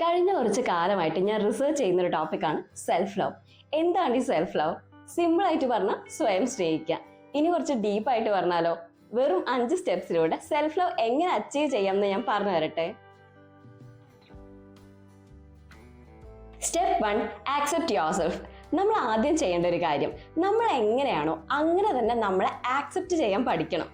കഴിഞ്ഞ കുറച്ച് കാലമായിട്ട് ഞാൻ റിസർച്ച് ചെയ്യുന്ന ഒരു ടോപ്പിക്കാണ് സെൽഫ് ലവ്. എന്താണ് ഈ സെൽഫ് ലവ്? സിമ്പിൾ ആയിട്ട് പറഞ്ഞാൽ സ്വയം സ്നേഹിക്കുക. ഇനി കുറച്ച് ഡീപ്പായിട്ട് പറഞ്ഞാലോ, വെറും 5 സ്റ്റെപ്സിലൂടെ സെൽഫ് ലവ് എങ്ങനെ അച്ചീവ് ചെയ്യാമെന്ന് ഞാൻ പറഞ്ഞു തരട്ടെ. Step 1, accept your self. നമ്മൾ ആദ്യം ചെയ്യേണ്ട ഒരു കാര്യം, നമ്മൾ എങ്ങനെയാണോ അങ്ങനെ തന്നെ നമ്മളെ ആക്സെപ്റ്റ് ചെയ്യാൻ പഠിക്കണം.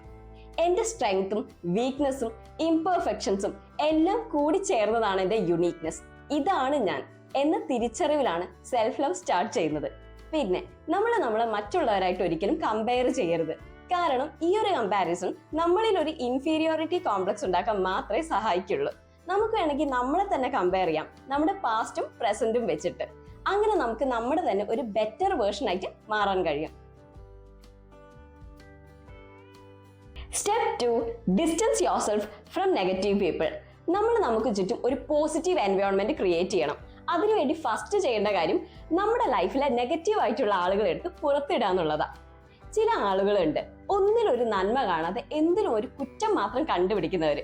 എന്റെ സ്ട്രെങ്ത്തും വീക്ക്നെസ്സും ഇംപെർഫെക്ഷൻസും എല്ലാം കൂടി ചേർന്നതാണ് എന്റെ യുണീക്നെസ്. ഇതാണ് ഞാൻ എന്ന തിരിച്ചറിവിലാണ് സെൽഫ് ലവ് സ്റ്റാർട്ട് ചെയ്യുന്നത്. പിന്നെ നമ്മളെ മറ്റുള്ളവരായിട്ട് ഒരിക്കലും കമ്പയർ ചെയ്യരുത്. കാരണം ഈ ഒരു കമ്പാരിസൺ നമ്മളിൽ ഒരു ഇൻഫീരിയോറിറ്റി കോംപ്ലക്സ് ഉണ്ടാക്കാൻ മാത്രമേ സഹായിക്കുള്ളൂ. നമുക്ക് വേണമെങ്കിൽ നമ്മളെ തന്നെ കമ്പയർ ചെയ്യാം, നമ്മുടെ പാസ്റ്റും പ്രസന്റും വെച്ചിട്ട്. അങ്ങനെ നമുക്ക് നമ്മുടെ തന്നെ ഒരു ബെറ്റർ വേർഷൻ ആയിട്ട് മാറാൻ കഴിയും. Step 2, distance your self from negative people. നമുക്ക് ചുറ്റും ഒരു പോസിറ്റീവ് എൻവയോൺമെന്റ് ക്രിയേറ്റ് ചെയ്യണം. അതിനുവേണ്ടി ഫസ്റ്റ് ചെയ്യേണ്ട കാര്യം നമ്മുടെ ലൈഫിലെ നെഗറ്റീവ് ആയിട്ടുള്ള ആളുകളെ എടുത്ത് പുറത്തിടുക എന്നുള്ളതാ. ചില ആളുകളുണ്ട് ഒന്നിലൊരു നന്മ കാണാതെ എന്തിനും ഒരു കുറ്റം മാത്രം കണ്ടുപിടിക്കുന്നവര്.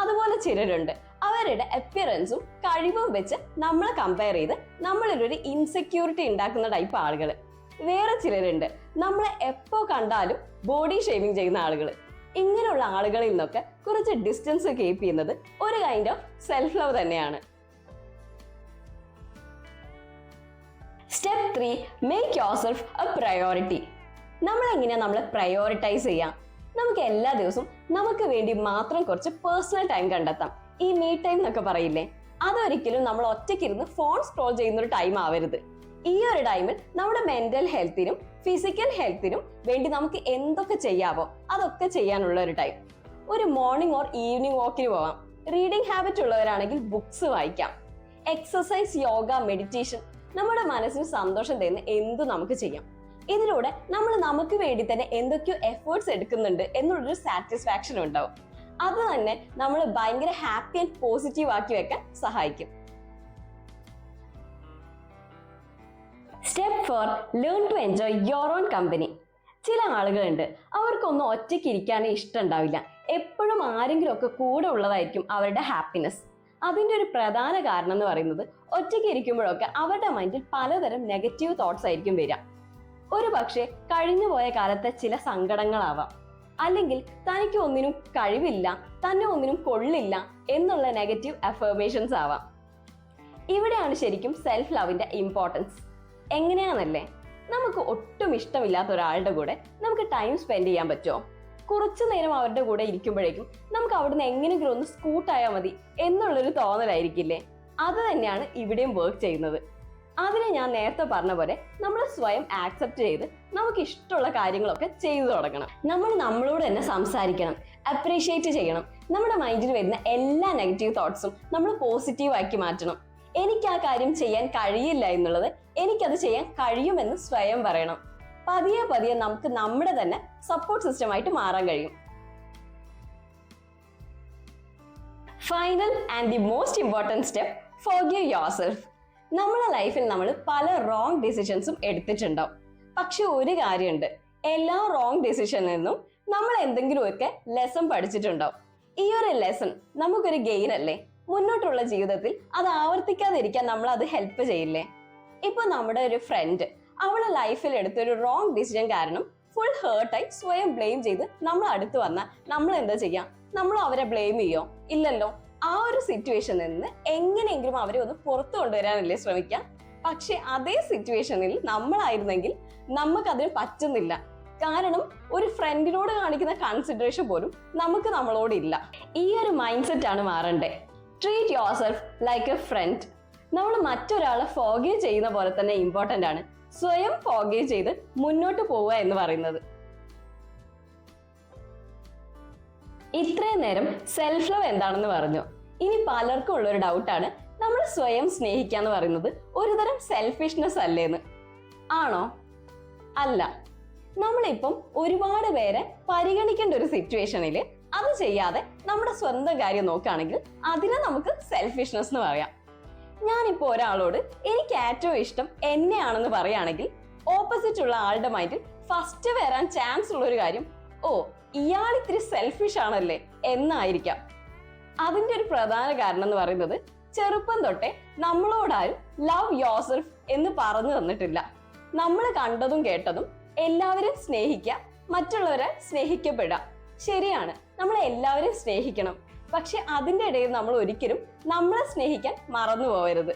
അതുപോലെ ചിലരുണ്ട് അവരുടെ അപ്പിയറൻസും കഴിവും വെച്ച് നമ്മളെ കമ്പയർ ചെയ്ത് നമ്മളിലൊരു ഇൻസെക്യൂരിറ്റി ഉണ്ടാക്കുന്ന ടൈപ്പ് ആളുകൾ. വേറെ ചിലരുണ്ട് നമ്മളെ എപ്പോ കണ്ടാലും ബോഡി ഷേമിങ് ചെയ്യുന്ന ആളുകൾ. ഇങ്ങനെയുള്ള ആളുകളിൽ നിന്നൊക്കെ കുറച്ച് ഡിസ്റ്റൻസ് കീപ്പ് ചെയ്യുന്നത് ഒരു കൈൻഡ് ഓഫ് സെൽഫ് ലവ് തന്നെയാണ്. Step 3, make your self A priority. നമ്മളെ പ്രയോറിറ്റൈസ് ചെയ്യാം. നമുക്ക് എല്ലാ ദിവസവും നമുക്ക് വേണ്ടി മാത്രം കുറച്ച് പേഴ്സണൽ ടൈം കണ്ടെത്താം. ഈ മീ ടൈം എന്നൊക്കെ പറയില്ലേ, അതൊരിക്കലും നമ്മൾ ഒറ്റയ്ക്കിരുന്ന് ഫോൺ സ്ക്രോൾ ചെയ്യുന്ന ഒരു ടൈം ആവരുത്. ഈ ഒരു ടൈമിൽ നമ്മുടെ മെന്റൽ ഹെൽത്തിനും ഫിസിക്കൽ ഹെൽത്തിനും വേണ്ടി നമുക്ക് എന്തൊക്കെ ചെയ്യാവോ അതൊക്കെ ചെയ്യാനുള്ള ഒരു ടൈം. ഒരു മോർണിംഗ് ഓർ ഈവനിങ് വാക്കിന് പോവാം. റീഡിംഗ് ഹാബിറ്റ് ഉള്ളവരാണെങ്കിൽ ബുക്സ് വായിക്കാം. എക്സസൈസ്, യോഗ, മെഡിറ്റേഷൻ, നമ്മുടെ മനസ്സിന് സന്തോഷം തരുന്ന എന്തും നമുക്ക് ചെയ്യാം. ഇതിലൂടെ നമ്മൾ നമുക്ക് വേണ്ടി തന്നെ എന്തൊക്കെയോ എഫേർട്സ് എടുക്കുന്നുണ്ട് എന്നുള്ളൊരു സാറ്റിസ്ഫാക്ഷൻ ഉണ്ടാവും. അത് തന്നെ നമ്മൾ ഭയങ്കര ഹാപ്പി ആൻഡ് പോസിറ്റീവ് ആക്കി വെക്കാൻ സഹായിക്കും. Step 4, learn to enjoy your own company. ചില ആളുകളുണ്ട് അവർക്കൊന്നും ഒറ്റയ്ക്ക് ഇരിക്കാനേ ഇഷ്ടമുണ്ടാവില്ല. എപ്പോഴും ആരെങ്കിലും ഒക്കെ കൂടെ ഉള്ളതായിരിക്കും അവരുടെ ഹാപ്പിനെസ്. അതിൻ്റെ ഒരു പ്രധാന കാരണം എന്ന് പറയുന്നത് ഒറ്റയ്ക്ക് ഇരിക്കുമ്പോഴൊക്കെ അവരുടെ മൈൻഡിൽ പലതരം നെഗറ്റീവ് തോട്ട്സ് ആയിരിക്കും വരിക. ഒരു പക്ഷേ കഴിഞ്ഞുപോയ കാലത്തെ ചില സങ്കടങ്ങളാവാം, അല്ലെങ്കിൽ തനിക്ക് ഒന്നിനും കഴിവില്ല, തന്നെ ഒന്നിനും കൊള്ളില്ല എന്നുള്ള നെഗറ്റീവ് അഫർമേഷൻസ് ആവാം. ഇവിടെയാണ് ശരിക്കും സെൽഫ് ലവിന്റെ ഇമ്പോർട്ടൻസ്. എങ്ങനെയാണല്ലേ, നമുക്ക് ഒട്ടും ഇഷ്ടമില്ലാത്ത ഒരാളുടെ കൂടെ നമുക്ക് ടൈം സ്പെൻഡ് ചെയ്യാൻ പറ്റുമോ? കുറച്ചു നേരം അവരുടെ കൂടെ ഇരിക്കുമ്പോഴേക്കും നമുക്ക് അവിടുന്ന് എങ്ങനെയെങ്കിലും ഒന്ന് സ്കൂട്ടായാൽ മതി എന്നുള്ളൊരു തോന്നലായിരിക്കില്ലേ? അത് തന്നെയാണ് ഇവിടെയും വർക്ക് ചെയ്യുന്നത്. അതിനെ ഞാൻ നേരത്തെ പറഞ്ഞ പോലെ നമ്മൾ സ്വയം ആക്സെപ്റ്റ് ചെയ്ത് നമുക്ക് ഇഷ്ടമുള്ള കാര്യങ്ങളൊക്കെ ചെയ്തു തുടങ്ങണം. നമ്മളോട് തന്നെ സംസാരിക്കണം, അപ്രീഷിയേറ്റ് ചെയ്യണം. നമ്മുടെ മൈൻഡിൽ വരുന്ന എല്ലാ നെഗറ്റീവ് തോട്ട്സും നമ്മൾ പോസിറ്റീവ് ആക്കി മാറ്റണം. എനിക്ക് ആ കാര്യം ചെയ്യാൻ കഴിയില്ല എന്നുള്ളത് എനിക്കത് ചെയ്യാൻ കഴിയുമെന്ന് സ്വയം പറയണം. പതിയെ പതിയെ നമുക്ക് നമ്മുടെ തന്നെ സപ്പോർട്ട് സിസ്റ്റമായിട്ട് മാറാൻ കഴിയും. Final and the most important step, forgive yourself. നമ്മുടെ ലൈഫിൽ നമ്മൾ പല റോങ് ഡിസിഷൻസും എടുത്തിട്ടുണ്ടാവും. പക്ഷെ ഒരു കാര്യമുണ്ട്, എല്ലാ റോങ് ഡിസിഷനിൽ നിന്നും നമ്മൾ എന്തെങ്കിലുമൊക്കെ ലെസൺ പഠിച്ചിട്ടുണ്ടാവും. ഈ ഒരു ലെസൺ നമുക്കൊരു ഗെയിൻ അല്ലേ? മുന്നോട്ടുള്ള ജീവിതത്തിൽ അത് ആവർത്തിക്കാതിരിക്കാൻ നമ്മൾ അത് ഹെൽപ്പ് ചെയ്യില്ലേ? ഇപ്പൊ നമ്മുടെ ഒരു ഫ്രണ്ട് അവളെ ലൈഫിൽ എടുത്തൊരു റോങ് ഡിസിഷൻ കാരണം ഫുൾ ഹേർട്ടായി സ്വയം ബ്ലെയിം ചെയ്ത് നമ്മൾ അടുത്ത് വന്നാൽ നമ്മൾ എന്താ ചെയ്യാം? നമ്മൾ അവരെ ബ്ലെയിം ചെയ്യോ? ഇല്ലല്ലോ. ആ ഒരു സിറ്റുവേഷനിൽ നിന്ന് എങ്ങനെയെങ്കിലും അവരെ ഒന്ന് പുറത്തു കൊണ്ടുവരാനല്ലേ ശ്രമിക്കാം. പക്ഷെ അതേ സിറ്റുവേഷനിൽ നമ്മളായിരുന്നെങ്കിൽ നമുക്കതിന് പറ്റുന്നില്ല. കാരണം ഒരു ഫ്രണ്ടിനോട് കാണിക്കുന്ന കൺസിഡറേഷൻ പോലും നമുക്ക് നമ്മളോടില്ല. ഈ ഒരു മൈൻഡ് സെറ്റ് ആണ് മാറണ്ടേ. Treat yourself like a friend. നമ്മൾ മറ്റൊരാളെ ഫോർഗീവ് ചെയ്യുന്ന പോലെ തന്നെ ഇമ്പോർട്ടൻ്റ് ആണ് സ്വയം ഫോർഗീവ് ചെയ്ത് മുന്നോട്ട് പോവുക എന്ന് പറയുന്നത്. ഇത്രയും നേരം സെൽഫ് ലവ് എന്താണെന്ന് പറഞ്ഞു. ഇനി പലർക്കും ഉള്ളൊരു ഡൗട്ടാണ്, നമ്മൾ സ്വയം സ്നേഹിക്കുക എന്ന് പറയുന്നത് ഒരുതരം സെൽഫിഷ്നെസ് അല്ലേന്ന്. ആണോ? അല്ല. നമ്മളിപ്പം ഒരുപാട് പേരെ പരിഗണിക്കേണ്ട ഒരു സിറ്റുവേഷനിൽ അത് ചെയ്യാതെ നമ്മുടെ സ്വന്തം കാര്യം നോക്കുകയാണെങ്കിൽ അതിനെ നമുക്ക് സെൽഫിഷ്നെസ് എന്ന് പറയാം. ഞാനിപ്പോൾ ഒരാളോട് എനിക്ക് ഏറ്റവും ഇഷ്ടം എന്നെയാണെന്ന് പറയുകയാണെങ്കിൽ ഓപ്പോസിറ്റ് ഉള്ള ആളുടെ മൈൻഡിൽ ഫസ്റ്റ് വരാൻ ചാൻസ് ഉള്ള ഒരു കാര്യം, ഓ ഇയാൾ ഇത്തിരി സെൽഫിഷ് ആണല്ലേ എന്നായിരിക്കാം. അതിന്റെ ഒരു പ്രധാന കാരണം എന്ന് പറയുന്നത് ചെറുപ്പം തൊട്ടേ നമ്മളോടാരും ലവ് യോർസെൽഫ് എന്ന് പറഞ്ഞു തന്നിട്ടില്ല. നമ്മൾ കണ്ടതും കേട്ടതും എല്ലാവരും സ്നേഹിക്കുക, മറ്റുള്ളവരെ സ്നേഹിക്കപ്പെടുക. ശരിയാണ്, നമ്മൾ എല്ലാവരും സ്നേഹിക്കണം. പക്ഷെ അതിൻ്റെ ഇടയിൽ നമ്മൾ ഒരിക്കലും നമ്മളെ സ്നേഹിക്കാൻ മറന്നു പോകരുത്.